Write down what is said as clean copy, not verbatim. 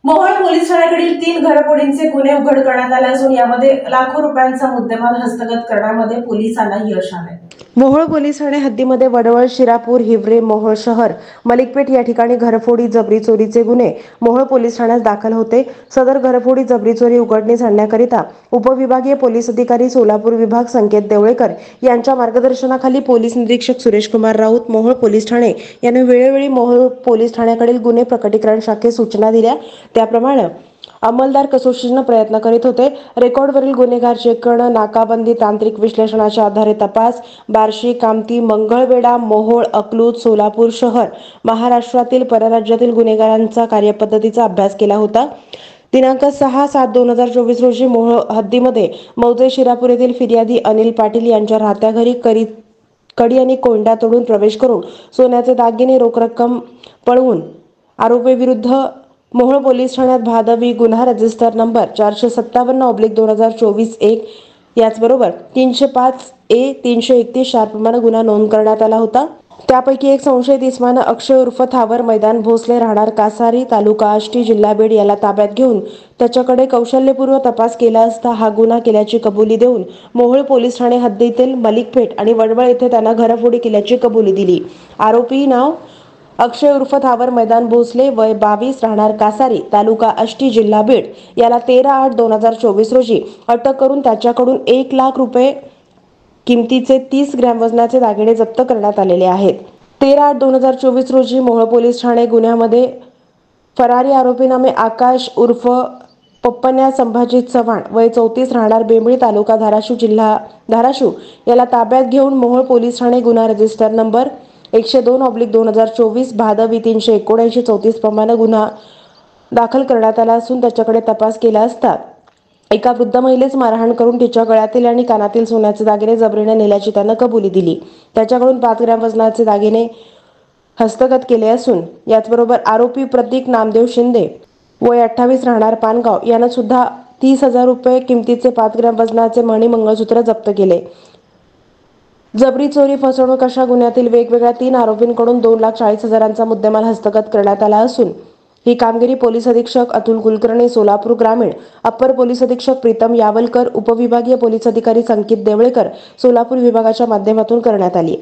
Mohol police ठाण्याकडील 3 घरफोडींचे गुन्हे उघड करण्यात आले असून यामध्ये लाखो रुपयांचा मुद्देमाल हस्तगत करण्यामध्ये पोलिसांना यश आले। मोहोळ पोलीस ठाणे हद्दीमध्ये वडवळ, शिरापूर, हिवरे, मोहोळ शहर, मलिकपेठ या ठिकाणी घरफोडी, जबरी चोरीचे गुन्हे मोहोळ पोलीस ठाण्यात दाखल होते। सदर घरफोडी, जबरी चोरी उघडकीस आणण्याकरिता उपविभागीय पोलीस अधिकारी सोलापूर विभाग संकेत देवळेकर यांच्या मार्गदर्शनाखाली पोलीस निरीक्षक सुरेश कुमार राऊत, मोहोळ पोलीस ठाणे यांनी वेळोवेळी मोहोळ पोलीस ठाण्याकडील गुन्हे प्रकटीकरण शाखेस सूचना दिल्या। त्याप्रमाणे अंमलदार कसोशीने प्रयत्न करीत होते। रेकॉर्डवरील गुन्हेगार चेक करणं, नाकाबंदी, तांत्रिक विश्लेषणाच्या आधारे तपास, बार्शी, कामती, मंगळवेढा, मोहोळ, अकलूज, सोलापूर शहर, महाराष्ट्रातील परराज्यातील गुन्हेगारांचा कार्यपद्धतीचा अभ्यास केला होता। दिनांक 6/7/2024 रोजी मोहोळ हद्दीमध्ये मौजे शिरापूर येथील फिर्यादी अनिल पाटील यांच्या राहत्या घरी कडी आणि कोंडा तोडून प्रवेश करून सोन्याचे दागिने, रोख रक्कम पळवून आरोपीविरुद्ध मोहोळ पोलीस ठाण्यात भादवी गुन्हा रजिस्टर नंबर 457/2024-1 याचबरोबर 305A 331 प्रमाणे गुन्हा नोंद करण्यात आला होता। त्यापैकी एक संशयित इसमानं अक्षय उर्फ थावर मैदान भोसले राहणार कासारी तालुका आष्टी जिल्हा बीड याला ताब्यात घेऊन त्याच्याकडे कौशल्यपूर्व तपास केला असता हा गुन्हा केल्याची कबुली देऊन मोहोळ पोलीस ठाणे हद्दीतील मलिकपेठ आणि वडवळ येथे त्यांना घरफोडी केल्याची कबुली दिली। आरोपी नाव अक्षय उर्फ थावर मैदान भोसले, वय 22, राहणार कासारी तालुका आष्टी जिल्हा बीड याला 13/8/2024 रोजी अटक करून त्याच्याकडून 1 लाख रुपये किमतीचे 30 ग्रॅम वजनाचे दागिने जप्त करण्यात आलेले आहेत। 13/8/2024 रोजी मोहोळ पोलीस ठाणे गुन्ह्यामध्ये फरारी आरोपी नामे आकाश उर्फ पप्पन्या संभाजी चव्हाण, वय 34, राहणार बेंबळी तालुका धाराशिव जिल्हा धाराशिव याला ताब्यात घेऊन मोहोळ पोलीस ठाणे गुन्हा रजिस्टर नंबर 102/2024 भादवी 379/34 प्रमाणे गुन्हा दाखल करण्यात आला असून त्याच्याकडे तपास केला असता एका वृद्ध महिलेस मारहाण करून तिच्या गळ्यातील आणि कानातील सोन्याचे दागिने जबरीने नेल्याची त्यानं कबुली दिली। त्याच्याकडून 5 ग्रॅम वजनाचे दागिने हस्तगत केले असून याचबरोबर आरोपी प्रतीक नामदेव शिंदे, वय 28, राहणार पानगाव यानं सुद्धा 30,000 रुपये किमतीचे 5 ग्रॅम वजनाचे मणी मंगळसूत्र जप्त केले। जबरी चोरी, फसवणूक अशा गुन्ह्यातील वेगवेगळ्या 3 आरोपींकडून 2,40,000चा मुद्देमाल हस्तगत करण्यात आला असून ही कामगिरी पोलीस अधीक्षक अतुल कुलकर्णी सोलापूर ग्रामीण, अप्पर पोलीस अधीक्षक प्रीतम यावलकर, उपविभागीय पोलीस अधिकारी संकेत देवळेकर सोलापूर विभागाच्या माध्यमातून करण्यात आली।